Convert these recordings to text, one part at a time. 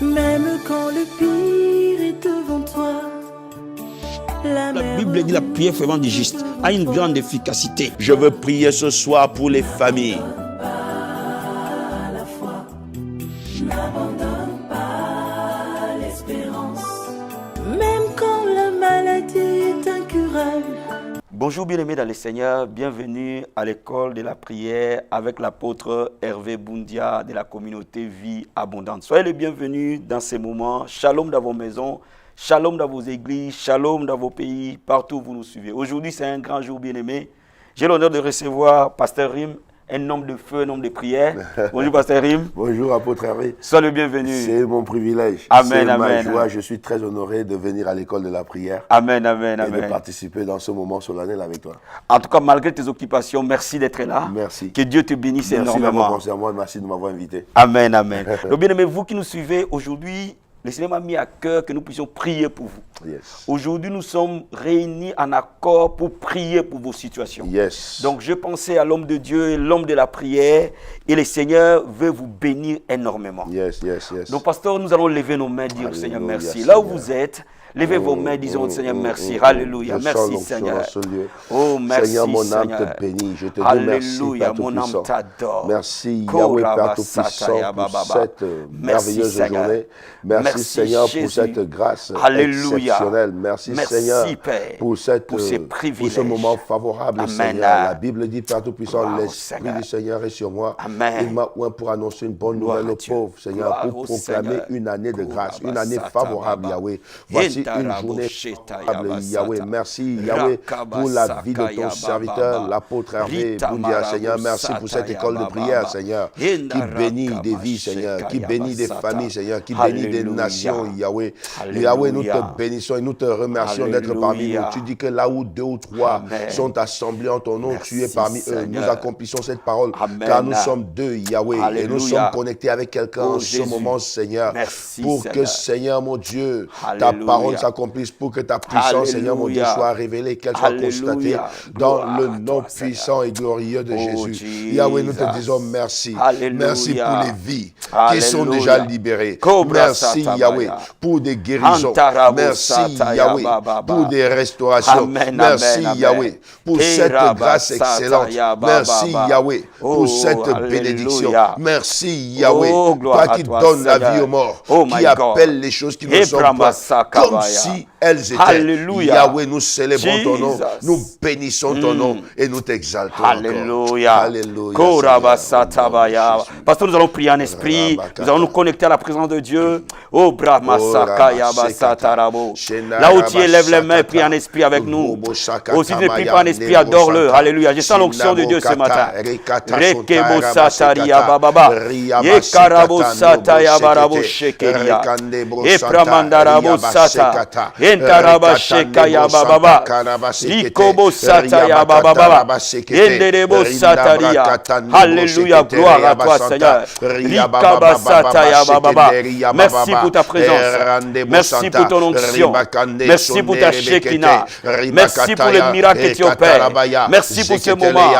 Même quand le pire est devant toi. La Bible dit la prière fervente du juste a une grande efficacité. Je veux prier ce soir pour les familles. N'abandonne pas l'espérance. Même quand la maladie est incurable. Bonjour bien-aimés dans le Seigneur, bienvenue à l'école de la prière avec l'apôtre Hervé Boundia de la communauté Vie Abondante. Soyez les bienvenus dans ces moments. Shalom dans vos maisons, shalom dans vos églises, shalom dans vos pays, partout où vous nous suivez. Aujourd'hui, c'est un grand jour bien-aimé. J'ai l'honneur de recevoir Pasteur Rim, un homme de feu, un homme de prière. Bonjour Pasteur Rim. Bonjour apôtre Hervé. Sois le bienvenu. C'est mon privilège. Amen, c'est amen. ma joie. Je suis très honoré de venir à l'école de la prière. Amen, amen, et amen. de participer dans ce moment solennel avec toi. En tout cas, malgré tes occupations, merci d'être là. Merci. Que Dieu te bénisse Merci énormément. d'avoir pensé à moi. Merci de m'avoir invité. Amen, amen. Donc bien aimé, vous qui nous suivez aujourd'hui, le Seigneur m'a mis à cœur que nous puissions prier pour vous. Yes. Aujourd'hui, nous sommes réunis en accord pour prier pour vos situations. Yes. Donc, je pensais à l'homme de Dieu, l'homme de la prière, et le Seigneur veut vous bénir énormément. Yes, yes, yes. Donc, pasteur, nous allons lever nos mains et dire au Seigneur Alléluia, merci. Seigneur. Là où vous êtes, levez vos mains, disons au Seigneur merci. Alléluia. Je Merci, sens l'onction Seigneur. dans ce lieu. Oh, merci, Seigneur, mon âme Seigneur. te bénit. Je te dis merci, Alléluia, Père mon âme Tout-Puissant. t'adore. Merci, Yahweh, Père Tout-Puissant, pour cette merveilleuse Seigneur. journée. Merci, Merci, Seigneur, Jésus. pour cette grâce Alléluia. exceptionnelle. Merci, Merci, Seigneur, Père, pour ces pour privilèges. ce moment favorable, Amen. Seigneur. La Bible dit, Père Tout-Puissant, Gloire au l'Esprit Seigneur. du Seigneur est sur moi. Amen. Il m'a oint pour annoncer une bonne Gloire nouvelle à aux Dieu. pauvres, Seigneur, Gloire pour au proclamer Seigneur. une année de grâce, une Kouraba année sata favorable, baba. Yahweh. Voici une Yentarabo journée sheta favorable, yaba Yahweh. sata. Merci, Yahweh, Rakaba pour la vie de saka ton yaba serviteur, baba. l'apôtre Hervé Rita Boundia, marabo Seigneur. Merci pour sata cette école de yaba prière, baba. Seigneur, qui Yenda bénit rakaba des vies, Seigneur, sheka qui yaba bénit des sata. familles, Seigneur, qui bénit des Alléluia. nations, Yahweh. Alléluia. Yahweh, nous te bénissons et nous te remercions d'être parmi nous. Alléluia. Tu dis que là où deux ou trois Amen. sont assemblés en ton nom, Merci, tu es parmi eux. Seigneur. Nous accomplissons cette parole, Amen. car nous sommes deux, Yahweh, et Alléluia. nous sommes connectés avec quelqu'un Oh, en ce Jésus. moment, Seigneur, Merci, pour Seigneur. que, Seigneur, mon Dieu, ta Alléluia. parole s'accomplisse, pour que ta puissance, Seigneur, mon Dieu, Alléluia. soit révélée, qu'elle soit Alléluia. constatée Gloire dans le à toi, nom Seigneur. puissant et glorieux de Oh, Jésus. Jesus. Yahweh, nous te disons merci. Alléluia. Merci pour les vies Alléluia. qui sont déjà libérées. Cobra Merci, satabaya. Yahweh, pour des guérisons. Antarabo Merci, sataya Yahweh, bababa. pour des restaurations. Amen, Merci, amen, amen. Yahweh, pour cette Teraba grâce excellente. sataya Merci, bababa. Yahweh, pour Oh, cette alléluia. bénédiction. Merci, Yahweh, Oh, gloire toi à qui toi, donnes la Seigneur. vie aux morts, Oh, qui my God. appelle les choses qui ne sont Ebrama pas sakabaya. comme si elles étaient. Alléluia. Yahweh, nous célébrons ton nom, Jesus. nous bénissons ton nom et nous t'exaltons encore. Alléluia. Alléluia. Koraba Seigneur. satabaya. Pasteur, nous allons prier en esprit. Nous allons nous connecter à la présence de Dieu. Oh, Brahma Sakaya Basatarabo. Là où tu élèves les mains, prie en esprit avec nous. Aussi, ne prie pas en esprit, adore-le. Alléluia. Je sens l'onction de Dieu ce matin. Rekebo Sataria Bababa. Yekarabo Sataya Barabo Shekeria. Epramandarabo Sata. Entaraba Shekaya Bababa. Likobo Sataya Bababa. Enderebo Sataria. Alléluia. Gloire à toi, Seigneur. Likaba Sataya Bababa. Merci pour ta présence. Merci pour ton onction. Merci pour ta Shekinah. Merci pour le miracle que tu opères. Merci pour ce moment.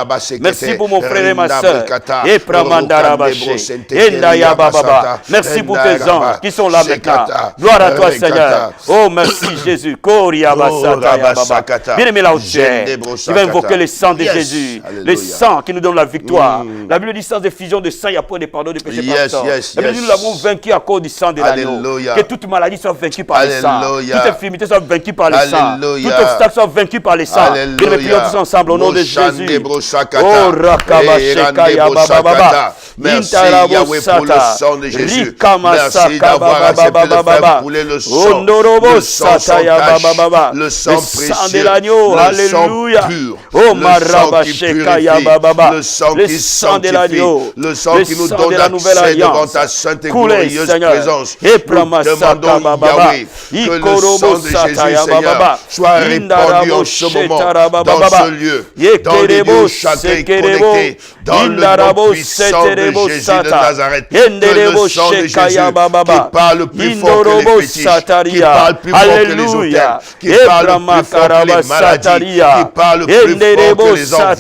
Merci pour mon frère et ma soeur. Et Pramandarabashe. Endaya Bababa. Merci pour tes anges qui sont là maintenant. Gloire à toi, Seigneur. Oh, merci, Jésus. Koria Basata ya Baba. Bien aimé là où tu es. Tu vas invoquer le sang de Jésus. Le sang qui nous donne la victoire. La Bible dit sans effusion de sang, il n'y a pas de pardon de péché par sang. La Bible dit nous l'avons vaincu à cause du sang de l'agneau. Alléluia. Que toute maladie soit vaincue par le sang. Alléluia. Toute infirmité soit vaincue par le sang. Alléluia. Tout obstacle soit vaincu par le sang. Alléluia. Bien aimé, prions tous ensemble au nom de Moshande Jésus. brosakata. Oh, Rakaba Shekaya Baba. Merci Intarabo Yahweh pour le Sata. sang de Jésus. Rikama Merci Saka d'avoir accepté de Baba. faire couler le sang. Ondorobo Le sang sans Sataya tache, Baba. le sang Le sang précieux, de l'agneau. le sang Alléluia. pur, Oh, le sang Maraba qui Shekaya purifie, Baba. le sang Le qui sang de sanctifie, l'agneau. le sang Le qui nous sang donne de la nouvelle accès devant alliance. ta sainte et Coulez, glorieuse Seigneur. présence. Et Nous demandons, Yahweh, que le Ikorobo sang de Jésus, Sataya Seigneur, Baba. soit répandu en ce moment, Indarabo dans Baba. ce lieu, Yekerebo dans les lieux chacun Sekerebo. connecté, dans le Indarabo nom puissant de Seterebo Jésus de Sata. Nazareth, que Yenderebo le sang de Jésus Shekaya Baba. qui parle plus fort que Indorobo les fétiches, qui Sataria. parle plus fort que les Alléluia. hôtels, qui parle Ebrama plus fort que les Karaba maladies, Sataria. qui parle plus que les envoûtements,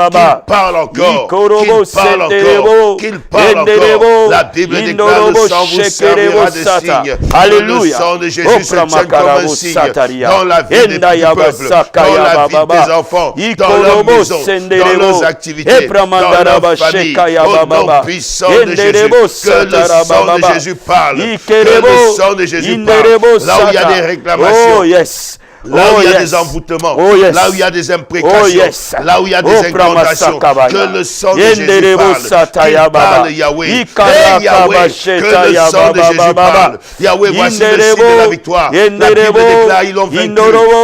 qu'il parle encore, qu'il parle encore. La Bible déclare: le sang vous servira de signe. Alléluia. Le sang de Jésus se tient comme un signe dans la vie des petits peuples, dans la vie des enfants, dans leur maison, dans leurs activités, dans leur famille. Au nom puissant de Jésus, que le sang de Jésus parle, que le sang de Jésus parle. Là où il y a des réclamations, là où il y a des envoûtements, là où il y a des imprécations, là où il y a des incantations, que le sang de Jésus parle, qu'il parle Yahweh. Hey Yahweh, que le sang de Jésus parle. Yahweh, voici le signe de la victoire. La Bible déclare: ils l'ont vaincu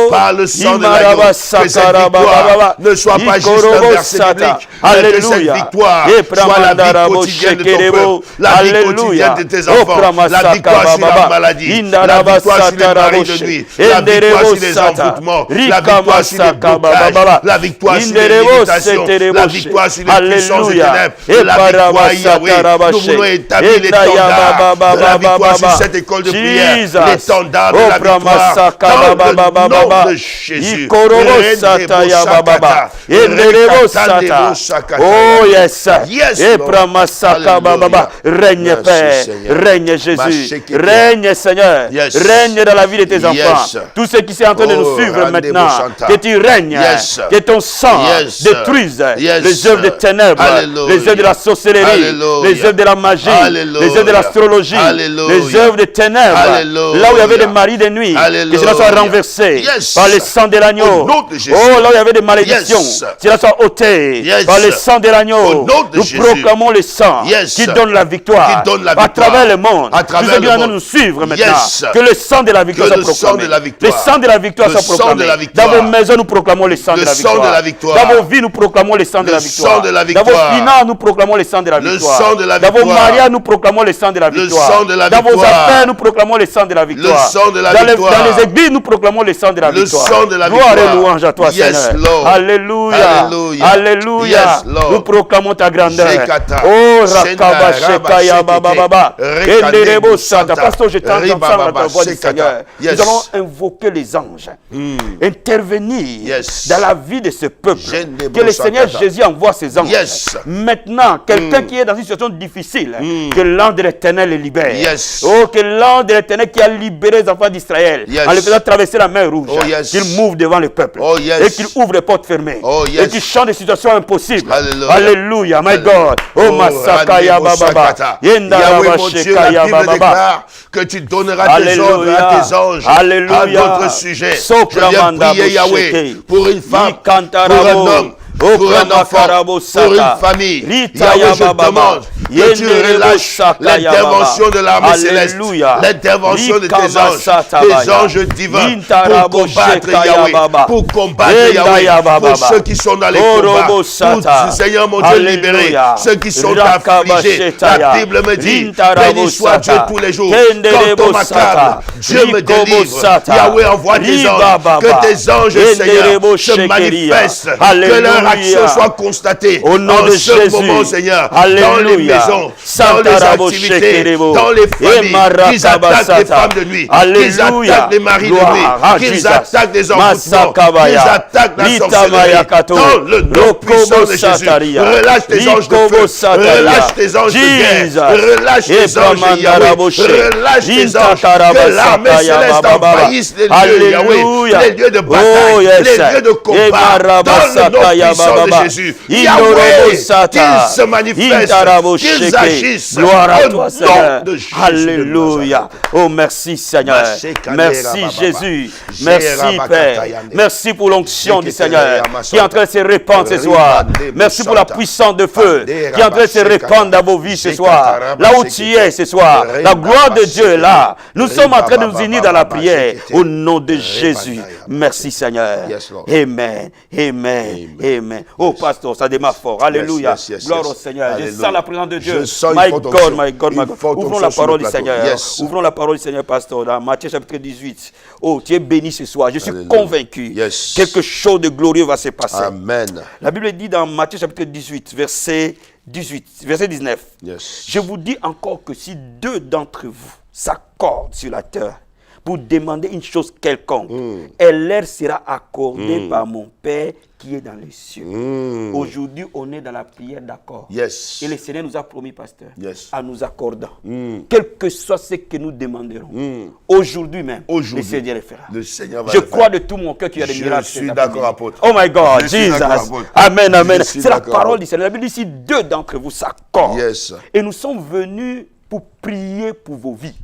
par le sang de l'agneau. Que cette victoire ne soit pas juste un verset biblique, mais que cette victoire soit la vie quotidienne de ton peuple, la vie quotidienne de tes enfants, la victoire sur la maladie, la victoire sur les maris de nuit, la victoire sur les envoûtements, la victoire sur les blocages, la victoire sur les limitations, la victoire sur les puissances des ténèbres, la victoire Yahweh. Nous voulons établir l'étendard de la victoire sur cette école de prière, l'étendard de la victoire dans le nom de Jésus. Oh yes, règne Père, règne Jésus, règne Seigneur, règne dans la vie de tes enfants. Tous ceux qui sont en train de nous suivre maintenant, que tu règnes, que ton sang détruise les œuvres des ténèbres, les œuvres de la sorcellerie, les œuvres de la magie, les œuvres de l'astrologie, les œuvres des ténèbres, là où il y avait des maris de nuit, que cela soit renversé par le sang de l'agneau. Oh, là où il y avait des malédictions, que cela soit ôté par le sang de l'agneau. Nous proclamons le sang qui donne la victoire à travers le monde. Tous ceux qui viennent nous suivre maintenant, que le sang de la victoire soit proclamé. Le sang de la victoire soit proclamé. Dans vos maisons, nous proclamons le sang de la victoire. Dans vos vies, nous proclamons le sang de la victoire. Dans vos finances, nous proclamons le sang de la victoire. Dans vos mariages, nous proclamons le sang de la victoire. Dans vos affaires, nous proclamons le sang de la victoire. Dans les églises, nous proclamons le sang de la victoire. Gloire et louange à toi, Seigneur. Alléluia. Alléluia. Nous proclamons ta grandeur. Oh, Rakaba Shekaya Baba Baba. Pasteur, je t'entends dans ta voix du Seigneur. Nous allons invoquer les anges, intervenir dans la vie de ce peuple. Que le Seigneur Jésus envoie ses anges. Maintenant, quelqu'un qui est dans une situation difficile, que l'ange de l'Éternel le libère. Oh, que l'ange de l'Éternel qui a libéré les enfants d'Israël en les faisant traverser la mer rouge, qu'il mouve devant le peuple et qu'il ouvre les portes fermées et qu'il change des situations impossibles. Alléluia, my God. Oh, Masakaya Baba. Yahweh, mon Dieu, la Bible déclare que tu donneras tes ordres à tes anges à d'autres sujets. Je viens prier Yahweh pour une femme, pour un homme, pour un enfant, pour une famille. Yahweh, je demande que tu relâches l'intervention de l'armée céleste, l'intervention de tes anges divins pour combattre Yahweh, pour ceux qui sont dans les combats, pour Seigneur mon Dieu libéré, ceux qui sont affligés. La Bible me dit: béni soit Dieu tous les jours. Quand on m'accable, Dieu me délivre. Yahweh, envoie tes anges, que tes anges, Seigneur, se manifestent, que leur action soit constatée en ce moment, Seigneur, dans les maisons, dans les activités, dans les familles, qu'ils attaquent les femmes de nuit, qu'ils attaquent les maris de nuit, qu'ils attaquent les envoûtements, qu'ils attaquent la sorcellerie, dans le nom puissant de Jésus. Relâche tes anges de feu, relâche tes anges de guerre, relâche tes anges de Yahweh, relâche tes anges, que l'armée céleste envahisse les lieux, Yahweh, les lieux de bataille, les lieux de combat, dans le nom puissant de Jésus. Yahweh, qu'ils se manifestent, qu'ils agissent gloire à au toi, nom Seigneur. de Jésus. Alléluia. Oh, merci, Seigneur. Merci, Jésus. Merci, Père. Merci pour l'onction du Seigneur qui est en train de se répandre ce soir. Merci pour la puissance de feu qui est en train de se répandre dans vos vies ce soir. Là où tu es ce soir, la gloire de Dieu est là. Nous sommes en train de nous unir dans la prière au nom de Jésus. Merci, Seigneur. Amen. Amen. Amen. Oh, pasteur, ça démarre fort. Alléluia. Gloire au Seigneur. Je sens la présence de Dieu. My God, my God, my God. Ouvrons la parole du Seigneur. Ouvrons la parole du Seigneur, pasteur, dans Matthieu chapitre 18. Oh, tu es béni ce soir. Je suis convaincu. Quelque chose de glorieux va se passer. Amen. La Bible dit dans Matthieu chapitre 18, verset 19. Je vous dis encore que si deux d'entre vous s'accordent sur la terre pour demander une chose quelconque, et l'air sera accordé par mon Père qui est dans les cieux. Aujourd'hui, on est dans la prière d'accord. Yes. Et le Seigneur nous a promis, pasteur, Yes. en nous accordant, quel que soit ce que nous demanderons, aujourd'hui même, le Seigneur le fera. Le Seigneur va Je le crois faire. de tout mon cœur qu'il y a des miracles. Je suis d'accord, apôtre. Oh my God, Je suis Jesus. d'accord, apôtre. Amen, amen. Je suis C'est la d'accord, parole apôtre. du Seigneur. La Bible dit si deux d'entre vous s'accordent. Yes. Et nous sommes venus pour prier pour vos vies.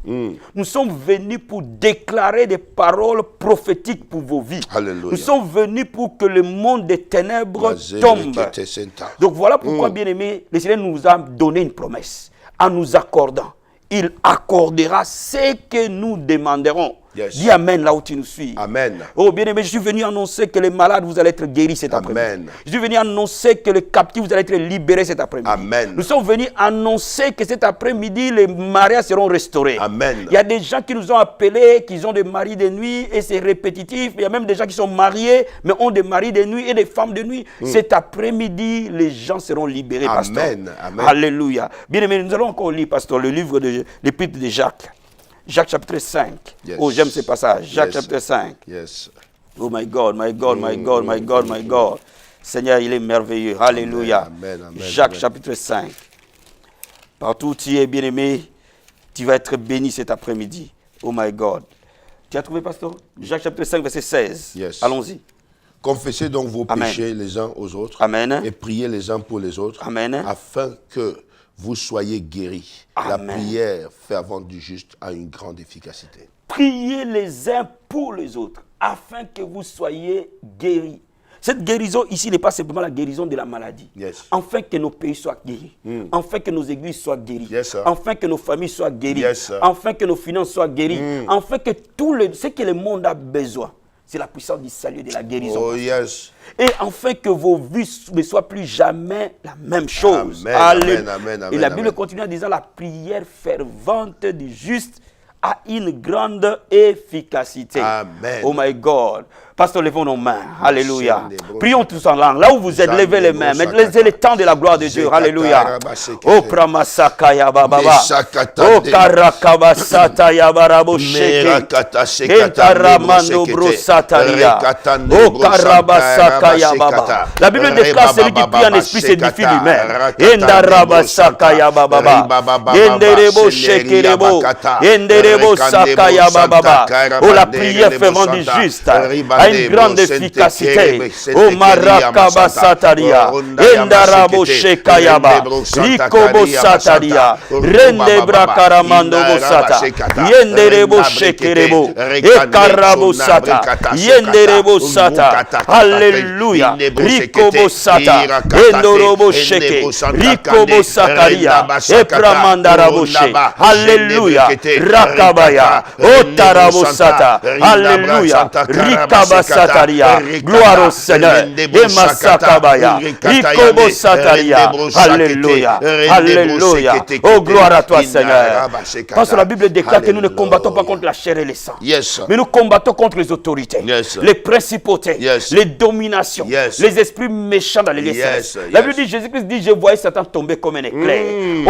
Nous sommes venus pour déclarer des paroles prophétiques pour vos vies. Alléluia. Nous sommes venus pour que le monde des ténèbres tombe. Donc voilà pourquoi, bien-aimés, le Seigneur nous a donné une promesse. En nous accordant, il accordera ce que nous demanderons. Yes. Dis Amen là où tu nous suis. Amen. Oh bien-aimé, je suis venu annoncer que les malades, vous allez être guéris cet après-midi. Amen. Je suis venu annoncer que les captifs, vous allez être libérés cet après-midi. Amen. Nous sommes venus annoncer que cet après-midi, les mariages seront restaurés. Amen. Il y a des gens qui nous ont appelés, qui ont des maris de nuit, et c'est répétitif. Il y a même des gens qui sont mariés, mais ont des maris de nuit et des femmes de nuit. Cet après-midi, les gens seront libérés, pasteur. Amen. Amen. Alléluia. Bien-aimé, nous allons encore lire, pasteur, le livre de l'Épître de Jacques. Jacques chapitre 5. Yes. Oh, j'aime ce passage. Jacques Yes. chapitre 5. Yes. Oh my God, my God, my God, my God, my God. Seigneur, il est merveilleux. Alléluia. Amen, amen, Jacques amen. chapitre 5. Partout où tu es, bien-aimé, tu vas être béni cet après-midi. Oh my God. Tu as trouvé, pasteur? Jacques chapitre 5, verset 16. Yes. Allons-y. Confessez donc vos Amen. péchés les uns aux autres. Amen. Et priez les uns pour les autres. Amen. Afin que vous soyez guéris. La Amen. prière fervente du juste a une grande efficacité. Priez les uns pour les autres, afin que vous soyez guéris. Cette guérison ici n'est pas simplement la guérison de la maladie. Yes. Afin que nos pays soient guéris. Afin que nos églises soient guéries. Yes, sir. Afin que nos familles soient guéries. Yes, sir. Afin que nos finances soient guéries. Afin que ce que le monde a besoin, c'est la puissance du salut et de la guérison. Oh yes. Et afin que vos vies ne soient plus jamais la même chose. Amen, Alléluia. amen, amen, Et la amen. Bible continue en disant la prière fervente du juste a une grande efficacité. Amen. Oh my God. Pasteur, levons nos mains. Alléluia. Prions tous en langue. Là où vous êtes, levez les mains. Mettez le temps de la gloire de Dieu. Alléluia. Oh Pramasaka Yababa. Oh Karakabasata Yabarabo Sheke. Entaramando Brosataria. Oh Karabasaka Yababa. La Bible déclare celui qui prie en esprit s'édifie lui-même. Endarabasaka Yababa. Enderebo Shekerebo. Enderebo Saka Yababa. Oh la prière fervente du juste a une grande efficacité. Oh Marakaba Sataria, Endarabo Shekayaba, Rikobo Sataria, Rende Brakaramando Bosata, Yenderebo Shekerebo, Ekarabo Sata, Yenderebo Sata, Alléluia, Rikobo Sata, Endorobo Sheke, Rikobo Sataria, Epramandarabo She, Alléluia, Rakabaya, Otarabo Sata, Alléluia, Rikaba Sataria, gloire au Seigneur, Ema Sakabaya, Rikobo Sataria, Alléluia, Alléluia, oh gloire à toi Seigneur. Parce que la Bible déclare que nous ne combattons pas contre la chair et le sang, Yes. mais nous combattons contre les autorités, Yes. les principautés, Yes. les dominations, Yes. les esprits méchants dans les lieux Yes. célestes. La Yes. Bible dit, Jésus-Christ dit, je voyais Satan tomber comme un éclair.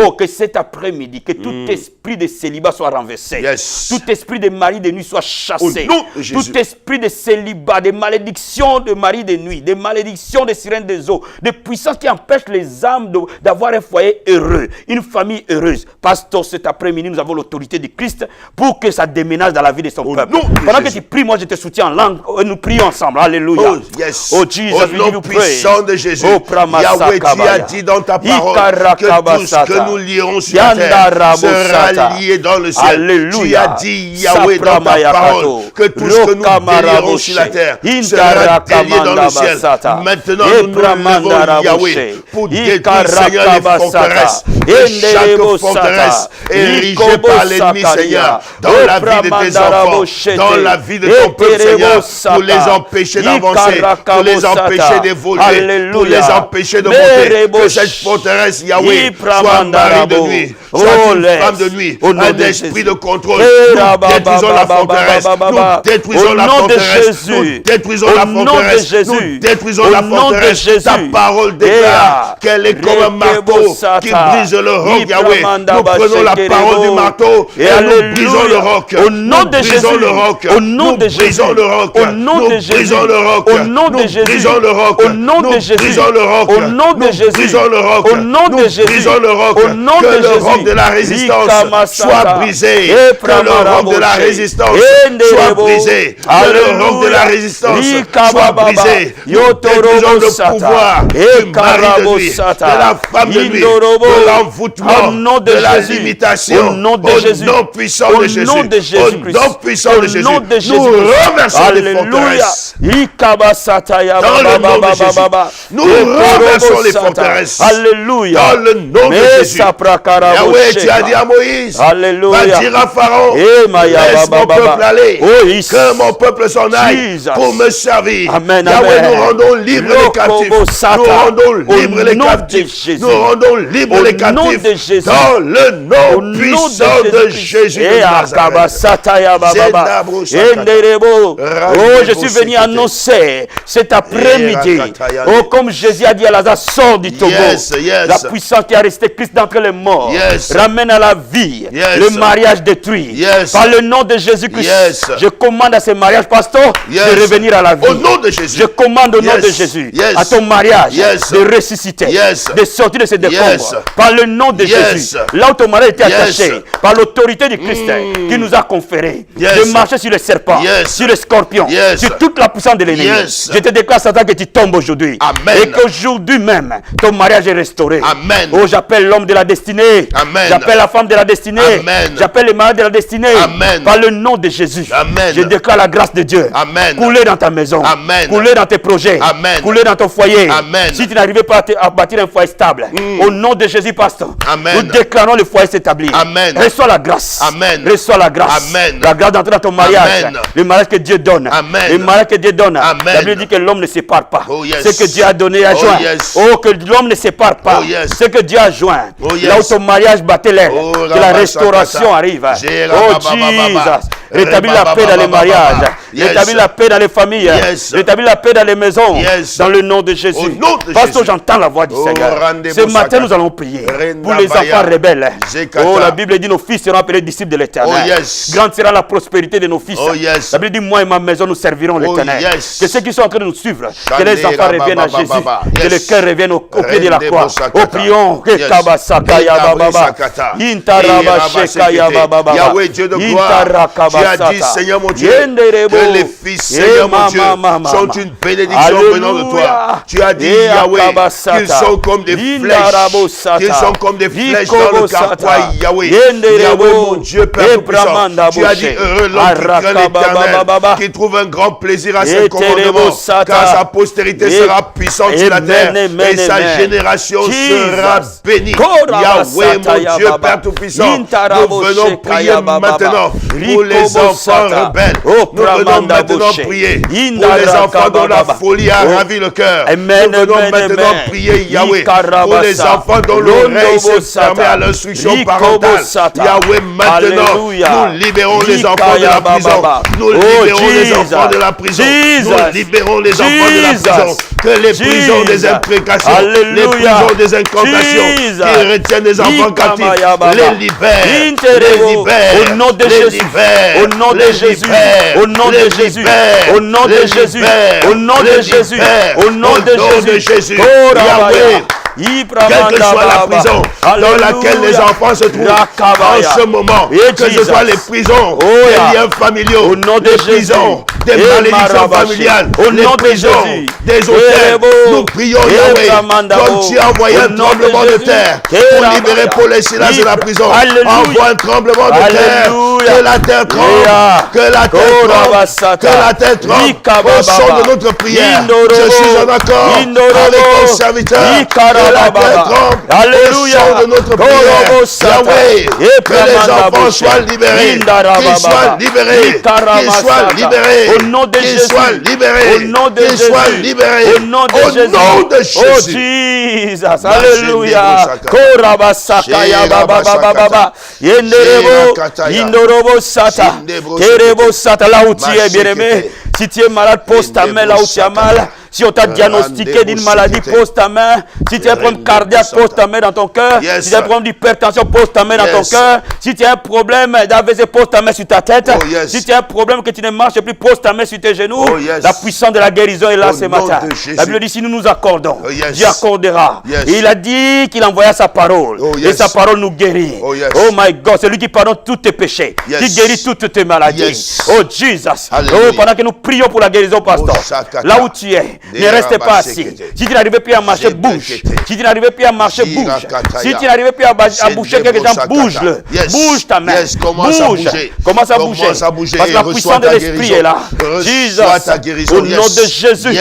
Oh, que cet après-midi, que tout esprit de célibat soit renversé. Yes. Tout esprit de mari de nuit soit chassé. Au nom de Jésus. Tout esprit de célibat, des malédictions de mari de nuit, des malédictions des sirènes des eaux, des puissances qui empêchent les âmes d'avoir un foyer heureux, une famille heureuse. Pasteur, cet après-midi, nous avons l'autorité de Christ pour que ça déménage dans la vie de son peuple. nom de Pendant que Jésus. tu pries, moi je te soutiens en langue. Nous prions ensemble. Alléluia. Oh, yes. Oh, Jesus, Au we nom give you puissant praise. de Jésus. Oh, Pramasaka Yahweh, tu as Baya. dit dans ta parole que tout ce que nous lierons sur la terre sera lié dans le ciel. Alléluia. Tu as dit, Yahweh, dans ta parole que tout ce que nous délierons sur la terre sera délié dans le ciel. Maintenant, nous nous levons, Yahweh, pour détruire, Seigneur, les forteresses. Et chaque forteresse érigée par l'ennemi, Seigneur, dans la vie de tes enfants, dans la vie de ton peuple, Seigneur, pour les empêcher d'avancer, pour les empêcher d'évoluer, pour les empêcher de monter. Que cette forteresse, Yahweh, soit un mari de nuit, soit une femme de nuit, un esprit de contrôle. Nous détruisons la forteresse. Nous détruisons la forteresse. Jésus. détruisons Au la nom de forteresse. Jésus. Nous détruisons Au la nom de forteresse. Jésus. Ta parole déclare qu'elle est comme un marteau qui brise le roc, Yahweh. Nous prenons la parole du marteau et nous brisons le roc. Au nom de Jésus. Au nom de Jésus. Brisons le roc. Au nom de Jésus. Brisons le roc. Au nom de Jésus. Brisons le roc. Au nom de Jésus. Brisons le roc. Au nom de Jésus. Brisons le roc. Au nom de Jésus. Brisons le roc. Au nom de Que le Jésus. roc de la résistance soit brisé. Que le roc de la résistance soit brisé. Que le roc de la résistance soit brisé. Nous détruisons le pouvoir du mari de nuit, de la femme de nuit, de l'envoûtement, de la limitation. Au nom puissant de Jésus. Au nom puissant de Jésus. Nous renversons les forteresses. Dans le nom de Jésus. Nous renversons les forteresses. Alléluia. Dans le nom de Jésus. Yahweh, tu as dit à Moïse, Alléluia. va dire à Pharaon, laisse mon peuple aller, que mon peuple s'en aille pour me servir. Amen, Yahweh, amen. nous rendons libres les captifs. Nous rendons libres les captifs. Nous rendons libres les captifs. Dans le nom puissant de Jésus de Nazareth. Oh, je suis venu annoncer cet après-midi. Oh, comme Jésus a dit à Lazare, sors du tombeau. La puissance qui a resté Christ d'entre les morts ramène à la vie le mariage détruit. Par le nom de Jésus-Christ, je commande à ce mariage, pasteur, de revenir à la vie. Au nom de Jésus. Je commande au nom de Jésus à ton mariage de ressusciter, de sortir de ses décombres. Par le nom de Jésus. Là où ton mariage était attaché, par l'autorité du Christ qui nous a conféré, de marcher sur les serpents, sur les scorpions, sur toute la puissance de l'ennemi. Je te déclare, Satan, que tu tombes aujourd'hui. Et qu'aujourd'hui même, ton mariage est restauré. Amen. Oh, j'appelle l'homme de la destinée. Amen. J'appelle la femme de la destinée. Amen. J'appelle les mariés de la destinée. Amen. Par le nom de Jésus. Amen. Je déclare la grâce de Dieu. Amen. Couler dans ta maison. Amen. Couler dans tes projets. Amen. Couler dans ton foyer. Amen. Si tu n'arrivais pas à bâtir un foyer stable, au nom de Jésus, pasteur, Amen. nous déclarons le foyer s'établir. Amen. Reçois la grâce. Amen. Reçois la grâce. Amen. La grâce d'entrer dans ton mariage. Amen. Le mariage que Dieu donne. Amen. Le mariage que Dieu donne. Amen. La Bible dit que l'homme ne sépare pas. Oh, yes. Ce que Dieu a donné à joint. Yes. Oh, que l'homme ne sépare pas. Oh, yes. Ce que Dieu a joint. Oh, yes. Là où ton mariage battait l'air. Oh, que la restauration arrive. Oh, Jesus. Rétablis la paix dans les mariages. Rétablis la paix dans les familles. Rétablis la paix dans les maisons. Dans le nom de Jésus. Parce que j'entends la voix du Seigneur. Ce matin, nous allons prier pour les enfants rebelles. Oh, la Bible dit nos fils seront appelés disciples de l'Éternel. Grande sera la prospérité de nos fils. La Bible dit moi et ma maison nous servirons l'Éternel. Que ceux qui sont en train de nous suivre, que les enfants reviennent à Jésus. Que le cœur revienne au pied de la croix. Oh, prions. Yahweh, Dieu de gloire, tu as dit, Seigneur mon Dieu, que les fils, Seigneur mon Dieu, sont une bénédiction venant de toi. Tu as dit, Yahweh, qu'ils sont comme des flèches, qu'ils sont comme des flèches dans le carquois, Yahweh. Yahweh, mon Dieu, Père Tout-Puissant, tu as dit, heureux l'homme qui craint l'Éternel, qui trouve un grand plaisir à ses commandements, car sa postérité sera puissante sur la terre, et sa génération sera bénie. Yahweh, mon Dieu, Père Tout-Puissant, nous venons prier maintenant pour les enfants rebelles. Nous venons maintenant prier pour les enfants dont la folie a ravi le cœur. Nous venons maintenant prier, Yahweh, pour les enfants dont l'oreille s'est fermée à l'instruction parentale. Yahweh, maintenant, nous libérons les enfants de la prison. Nous libérons les enfants de la prison. Nous libérons les enfants de la prison. Que les prisons des imprécations, les prisons des incantations qui retiennent les enfants captifs, les libèrent, au nom de Jésus, au nom de Jésus, au nom de Jésus, au nom de Jésus, au nom de Jésus, au nom de Jésus, Yahweh. Quelle que soit la prison dans laquelle les enfants se trouvent en ce moment, que ce soit les prisons, les liens familiaux, les prisons, des malédictions familiales, les prisons, des hôtels, nous prions Yahweh, comme tu as envoyé un tremblement de terre pour libérer Paul et Silas de la prison. Envoie un tremblement de terre, que la terre tremble, que la terre tremble, que la terre tremble, au son de notre prière. Je suis en accord avec ton serviteur. La terre tremble, Alléluia, au son de notre prière. Yahweh, que les enfants soient libérés, qu'ils soient libérés, qu'ils soient libérés, au nom de Jésus, soient libérés, au nom de qu'ils Jésus, soient libérés, au nom de Jésus, oh Jesus, Alléluia, Korabasakaya baba baba baba, Yenderebo, Indorobo Sata, Terebo Sata, là où tu es bien-aimé. Si tu es malade, pose ta main là où tu as mal. Si on t'a diagnostiqué d'une maladie, pose ta main. Si tu as un problème cardiaque, pose ta main dans ton cœur. Si tu as un problème d'hypertension, pose ta main dans ton cœur. Si tu as un problème d'AVC, pose ta main sur ta tête. Si tu as un problème que tu ne marches plus, pose ta main sur tes genoux. La puissance de la guérison est là ce matin. La Bible dit, si nous nous accordons, Dieu accordera. Et il a dit qu'il envoya sa parole. Et sa parole nous guérit. Oh my God, c'est lui qui pardonne tous tes péchés, qui guérit toutes tes maladies. Oh Jesus. Oh, pendant que nous prions pour la guérison, pasteur, là où tu es, ne reste pas assis. Si tu n'arrives plus à marcher, bouge. Si tu n'arrives plus à marcher, bouge. Si tu n'arrives plus à bouger quelque chose, bouge-le. Bouge ta main. Bouge. Commence à bouger. Parce que la puissance de l'esprit est là. Jesus. Au nom de Jésus.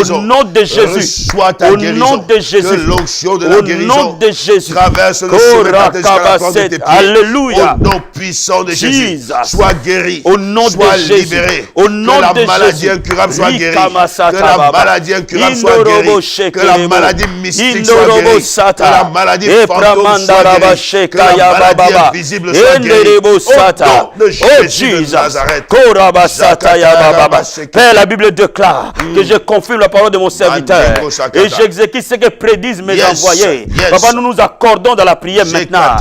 Au nom de Jésus. Au nom de Jésus. Au nom de Jésus. Traverse le sol de tes pieds. Alléluia. Au nom puissant de Jésus. Sois guéri. Au nom de Jésus. Libéré. Au nom de Jésus. Que la maladie incurable soit guérie. Que la maladie incurable soit guérie. Que la maladie mystique soit guérie. Que la maladie fantôme soit guérie. Que la maladie invisible soit guérie. Au nom de Jésus de Nazareth. Père, la Bible déclare que je confirme la parole de mon serviteur et j'exécute ce que prédisent mes envoyés. Papa, nous nous accordons dans la prière maintenant.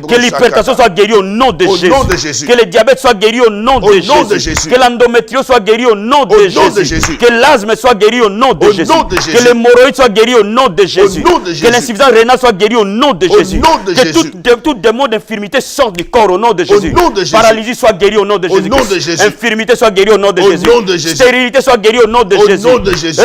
Que l'hypertension soit guérie au nom de Jésus. Que le diabète soit guéri au nom de Jésus. Que l'endométriose soit guérie au nom de Jésus. Que l'asthme soit guéri au nom de Jésus. Que l'hémorroïde soit guéri au nom de Jésus. Que l'insuffisance rénale soit guérie au nom de Jésus. Que tout démon d'infirmité sorte du corps au nom de Jésus. Paralysie soit guérie au nom de Jésus. Infirmité soit guérie au nom de Jésus. Stérilité soit guérie au nom de Jésus.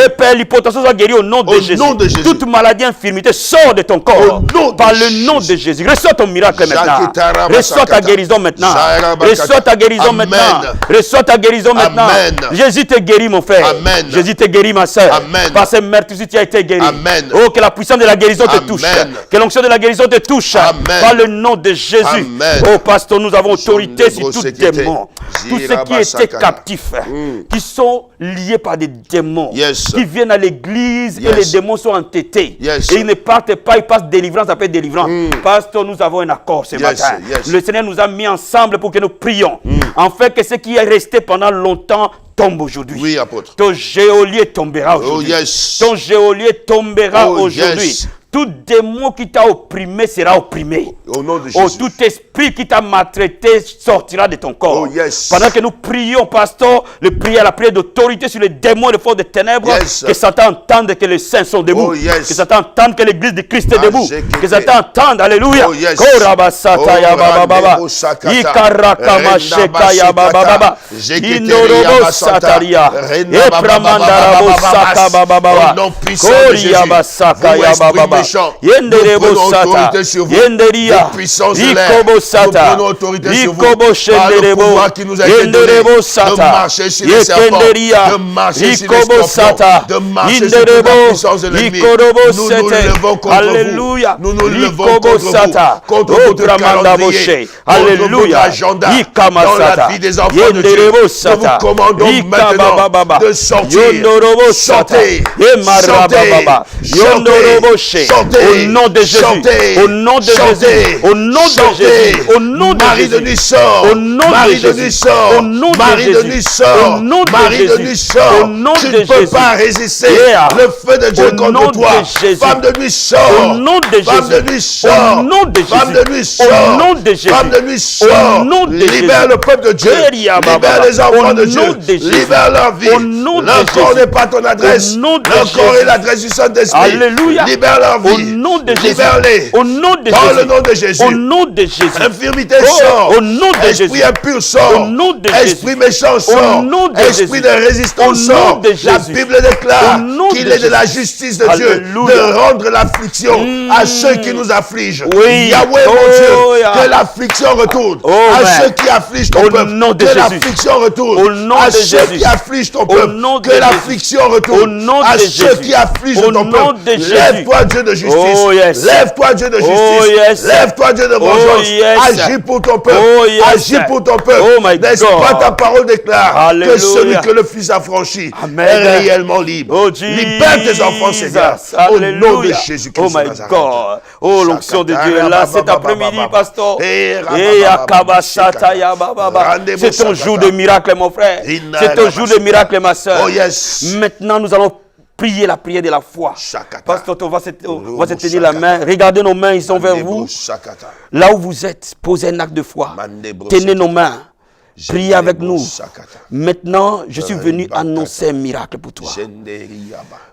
Et Père, l'hypotension soit guérie au nom de Jésus. Toute maladie, infirmité sort de ton corps par le nom de Jésus. Reçois ton miracle maintenant. Reçois ta guérison maintenant. Reçois ta guérison maintenant. Reçois ta guérison maintenant. Jésus te guérit, mon frère. Jésus te guérit, ma soeur. Par ces meurtres, tu as été guéri. Oh, que la puissance de la guérison te touche. Que l'onction de la guérison te touche. Par le nom de Jésus. Oh, pasteur, nous avons autorité sur tout démon. Tous ceux qui étaient captifs, qui sont liés par des démons, qui viennent à l'église et les démons sont entêtés. Et ils ne partent pas, ils passent délivrance après délivrance. Pasteur, nous avons un accord ce matin. Le Seigneur nous a mis ensemble pour que nous prions. En fait, que ce qui est resté pendant longtemps tombe aujourd'hui. Oui, apôtre. Ton geôlier tombera aujourd'hui. Ton geôlier tombera aujourd'hui. Tout démon qui t'a opprimé sera opprimé. Au nom de Jésus. Oh, tout esprit qui t'a maltraité sortira de ton corps. Pendant que nous prions, pasteur, la prière d'autorité sur les démons et les forces des ténèbres, que Satan entende que les saints sont debout. Que Satan entende que l'église de Christ est debout. Que Satan entende, alléluia. méchants. Nous prenons autorité sur vous. Puissance de l'air. Nous prenons autorité sur vous. Par le pouvoir qui nous a été donné. De marcher sur les serpents. De marcher sur les scorpions. De marcher sur toute la puissance de l'ennemi. Nous nous levons contre vous. Nous nous levons contre vous. Contre votre calendrier. Contre votre agenda. Dans la vie des enfants de Dieu. Nous vous commandons maintenant de sortir. Sortez. Chantez. Au nom de Jésus. Au nom de Jésus. Au nom de Jésus. Au nom de Marie de nuit sort. Au nom de Jésus. Au nom de Jésus. Au nom de Jésus. Au nom de Jésus. Tu ne peux pas résister. Le feu de Dieu contre toi. Femme de nuit sort. Au nom de Jésus. Femme de nuit sort. Au nom de Jésus. Femme de nuit sort. Au nom de Jésus. Femme de nuit sort. Au nom de Jésus. Libère le peuple de Dieu. Libère les enfants de Dieu. Libère leur vie. Leur corps n'est pas ton adresse. Leur corps est l'adresse du Saint-Esprit. Alléluia. Libère leur vie. Au nom de Jésus. Libère-les. Au nom de Dans Jésus. le nom de Jésus. Au nom de Jésus. Infirmité sort. Au nom de Jésus. Esprit impur sort. Au nom de Jésus. Esprit méchant sort. Au nom de Esprit Jésus. de résistance Au nom sort. de Jésus. La Bible déclare qu'il est de la justice de Dieu de rendre l'affliction à ceux qui nous affligent. Oui. Yahweh, mon Dieu, que l'affliction retourne à ceux qui affligent ton peuple. Que l'affliction retourne à ceux qui affligent ton peuple. Que l'affliction retourne à ceux qui affligent ton peuple. Lève-toi, Dieu de justice. Lève-toi, Dieu de justice. Lève-toi, Dieu de vengeance. Agis pour ton peuple. Oh, yes. Agis pour ton peuple. Oh, my N'est-ce God. pas, ta parole déclare Alléluia. que celui que le Fils a franchi Amen. est réellement libre. Oh, Jesus. Libère tes enfants, Seigneur. Au nom de Jésus-Christ. Oh, my God. Oh, l'onction de Dieu est là cet après-midi, pasteur. C'est ton jour de miracle, mon frère. C'est ton jour de miracle, ma soeur. Oh, yes. Maintenant, nous allons prier la prière de la foi. Pasteur, on va se tenir la main. Regardez nos mains, ils sont vers vous. Là où vous êtes, posez un acte de foi. Tenez nos mains. Priez avec nous. Maintenant, je suis venu annoncer un miracle pour toi.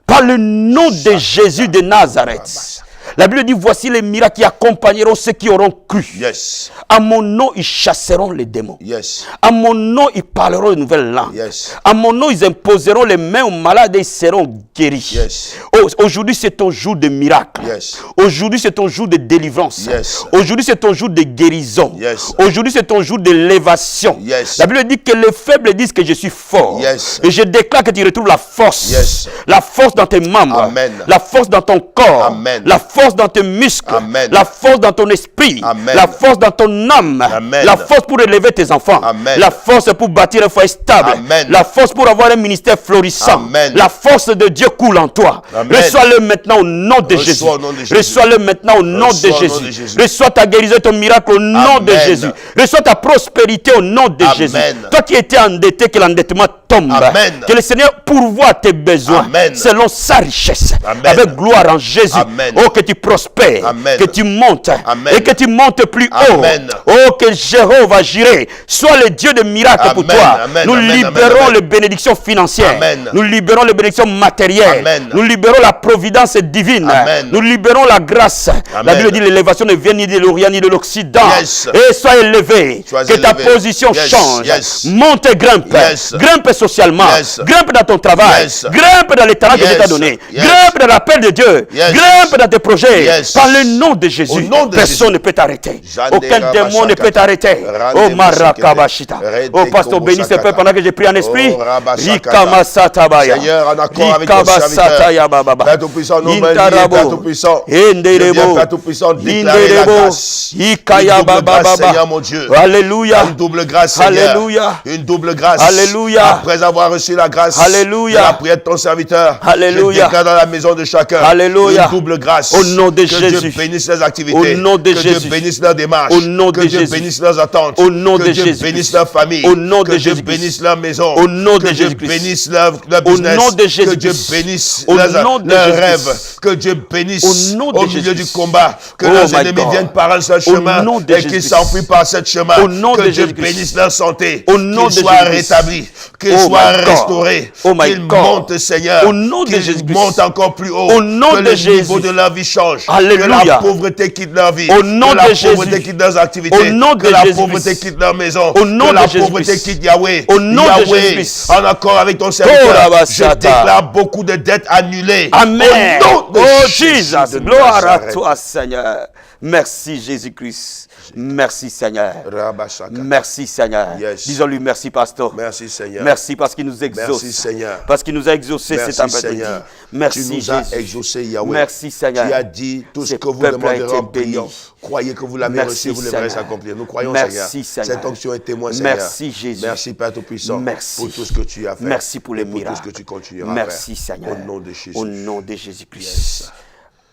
Par le nom de Jésus de Nazareth. La Bible dit, voici les miracles qui accompagneront ceux qui auront cru. Yes. À mon nom, ils chasseront les démons. Yes. À mon nom, ils parleront de nouvelles langues. Yes. À mon nom, ils imposeront les mains aux malades et ils seront guéris. Yes. Aujourd'hui, c'est ton jour de miracle. Yes. Aujourd'hui, c'est ton jour de délivrance. Yes. Aujourd'hui, c'est ton jour de guérison. Yes. Aujourd'hui, c'est ton jour d'élévation. Yes. La Bible dit que les faibles disent que je suis fort. Yes. Et je déclare que tu retrouves la force. Yes. La force dans tes membres. Amen. La force dans ton corps. Amen. La force dans tes muscles. Amen. La force dans ton esprit. Amen. La force dans ton âme. Amen. La force pour élever tes enfants. Amen. La force pour bâtir un foyer stable. Amen. La force pour avoir un ministère florissant. Amen. La force de Dieu coule en toi. Amen. Reçois-le maintenant au nom de Jésus. Au nom de Jésus. Reçois-le maintenant au nom de Jésus. Reçois ta guérison, ton miracle au nom de Amen. Jésus. Reçois ta prospérité au nom de Amen. Jésus. Toi qui étais endetté, que l'endettement tombe. Amen. Que le Seigneur pourvoie tes besoins. Amen. Selon sa richesse. Amen. Avec gloire en Jésus. Amen. Oh, que tu prospères. Amen. Que tu montes. Amen. Et que tu montes plus haut. Amen. Oh, que Jéhovah Jireh soit le Dieu de miracles pour Amen. toi. Amen. Nous Amen. libérons Amen. les bénédictions financières. Amen. Nous libérons les bénédictions matérielles. Amen. Nous libérons la providence divine. Amen. Nous libérons la grâce. La Amen. Bible dit l'élévation ne vient ni de l'Orient ni de l'Occident. Yes. Et sois élevé. Sois que ta élevé. position Yes. change. Yes. Monte et grimpe. Yes. Grimpe socialement. Yes. Grimpe dans ton travail. Yes. Grimpe dans les talents que Yes. Dieu t'a donnés. Yes. Grimpe dans l'appel de Dieu. Yes. Grimpe dans tes projets. Yes. Par le nom de Jésus. Au nom de Personne Jésus. ne peut t'arrêter. Jande Aucun démon ne peut t'arrêter. Oh Marakabashita. Oh pasteur, bénis ce peuple pendant que j'ai pris en esprit. Seigneur, en accord avec ton serviteur. Père Tout-Puissant, nous bénis, Père Tout-Puissant. Je viens, Père Tout-Puissant, déclarer la grâce. Une double grâce, Seigneur mon Dieu. Alléluia. Une double grâce, Seigneur. Alléluia. Une double grâce. Alléluia. Après avoir reçu la grâce Alléluia. de la prière de ton serviteur, Alléluia. je déclare dans la maison de chacun Alléluia. une double grâce. Au nom de que Jésus. Dieu bénisse les activités. Au nom de que Jésus. Dieu bénisse leurs démarches. Au nom que de Dieu Jésus. bénisse leurs attentes. Au nom que de Dieu Jésus. bénisse leur famille. Au nom que de Dieu Jésus. bénisse leur maison. Au nom de que Dieu Jésus-Christ. bénisse leur Au business. nom de que Jésus-Christ. Dieu bénisse Au leurs nom de leurs Jésus-Christ. rêves. Que Dieu bénisse Au nom de au milieu du Jésus-Christ. combat. Que Oh leurs my ennemis God. viennent par un seul chemin nom de et qu'ils Jésus-Christ. s'enfuient par ce chemin. Au nom que de Dieu Jésus-Christ. bénisse leur santé. Au nom Qu'ils de soient Jésus-Christ. rétablis. Qu'ils Oh soient my God. restaurés. Oh my Qu'ils God. montent, Seigneur. Au nom de Qu'ils Jésus-Christ. montent encore plus haut. Au nom que de le Jésus. niveau de leur vie change. Alléluia. Que la pauvreté quitte leur vie. Au nom que la de Jésus. pauvreté quitte leurs activités. Au nom que de la Jésus-Christ. pauvreté quitte leur maison. Au nom que la de Jésus-Christ. pauvreté quitte Yahweh. Au nom de Yahweh, Jésus-Christ. en accord avec ton serviteur, je Rabasata. déclare beaucoup de dettes annulées. Amen. Au nom de Oh Jésus Jesus. de Gloire à Nazareth. toi, Seigneur. Merci Jésus-Christ. Merci Seigneur. Rabashaka. Merci Seigneur. Yes. Disons-lui merci pasteur. Merci Seigneur. Merci parce qu'il nous exauce. Merci Seigneur. Parce qu'il nous a exaucé Merci cet après-midi. Seigneur. Merci Tu nous as Jésus. exaucé, Yahweh. Merci Seigneur. Tu as dit tout ce Ce que vous peuple a demanderez été en priant. béni. Croyez que vous l'avez Merci, reçu, vous le verrez Seigneur. s'accomplir. Nous croyons, Merci, Seigneur. Seigneur. Cette onction est témoin, Seigneur. Merci, Jésus. Merci, Père Tout-Puissant. Merci. Pour tout ce que tu as fait. Merci pour les et pour miracles. tout ce que tu continueras Merci à faire. Seigneur. Au nom de Jésus. Au nom de Jésus-Christ. Yes.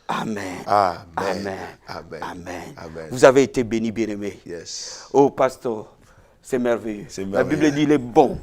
Amen. Amen. Amen. Amen. Amen. Amen. Vous avez été bénis, bien-aimés. Yes. Oh, pasteur, c'est merveilleux. C'est La merveilleux. Bible dit il est bon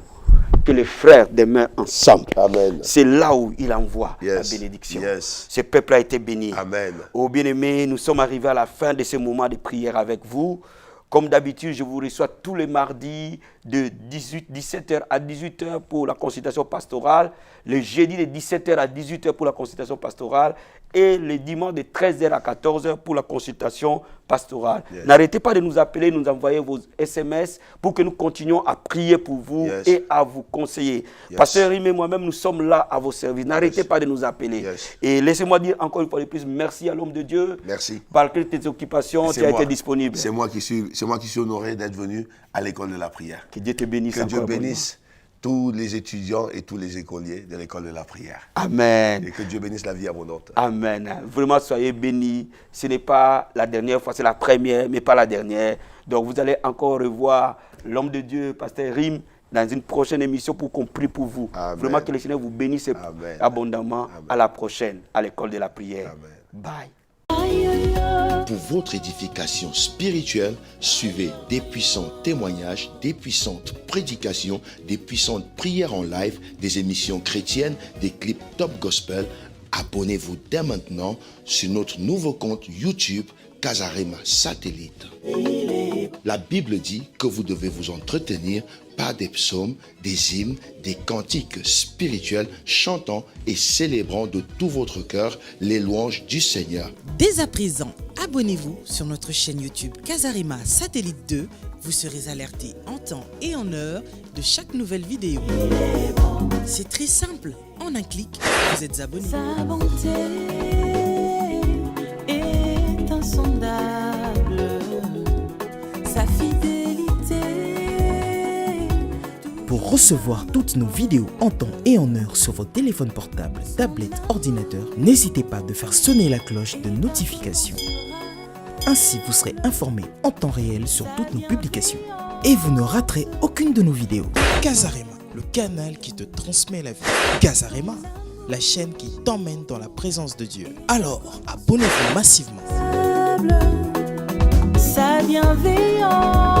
que les frères demeurent ensemble. Amen. C'est là où il envoie Yes. la bénédiction. Yes. Ce peuple a été béni. Amen. Oh, bien-aimés, nous sommes arrivés à la fin de ce moment de prière avec vous. Comme d'habitude, je vous reçois tous les mardis de 17h à 18h pour la consultation pastorale, le jeudi de 17h à 18h pour la consultation pastorale et le dimanche de 13h à 14h pour la consultation pastorale. Yes. N'arrêtez pas de nous appeler, nous envoyer vos SMS pour que nous continuions à prier pour vous Yes. et à vous conseiller. Yes. Pasteur Rim et moi-même, nous sommes là à vos services. N'arrêtez Yes. pas de nous appeler. Yes. Et laissez-moi dire encore une fois de plus, merci à l'homme de Dieu. Merci. Malgré tes occupations, tu as été disponible. C'est moi qui suis honoré d'être venu à l'école de la prière. Que Dieu te bénisse. Que Dieu encore bénisse tous les étudiants et tous les écoliers de l'école de la prière. Amen. Et que Dieu bénisse la vie abondante. Amen. Vraiment, soyez bénis. Ce n'est pas la dernière fois, c'est la première, mais pas la dernière. Donc, vous allez encore revoir l'homme de Dieu, Pasteur Rim, dans une prochaine émission pour qu'on prie pour vous. Amen. Vraiment, que le Seigneur vous bénisse abondamment. Amen. À la prochaine, à l'école de la prière. Amen. Bye. Pour votre édification spirituelle, suivez des puissants témoignages, des puissantes prédications, des puissantes prières en live, des émissions chrétiennes, des clips top gospel. Abonnez-vous dès maintenant sur notre nouveau compte YouTube Casarema Satellite. La Bible dit que vous devez vous entretenir par des psaumes, des hymnes, des cantiques spirituels, chantant et célébrant de tout votre cœur les louanges du Seigneur. Dès à présent, abonnez-vous sur notre chaîne YouTube Casarema Satellite 2. Vous serez alerté en temps et en heure de chaque nouvelle vidéo. C'est très simple. En un clic, vous êtes abonné. Sa bonté est insondable, sa fidélité. Pour recevoir toutes nos vidéos en temps et en heure sur votre téléphone portable, tablette, ordinateur, n'hésitez pas de faire sonner la cloche de notification. Ainsi, vous serez informé en temps réel sur toutes nos publications. Et vous ne raterez aucune de nos vidéos. Casarema, le canal qui te transmet la vie. Casarema, la chaîne qui t'emmène dans la présence de Dieu. Alors, abonnez-vous massivement. Sa bienveillance.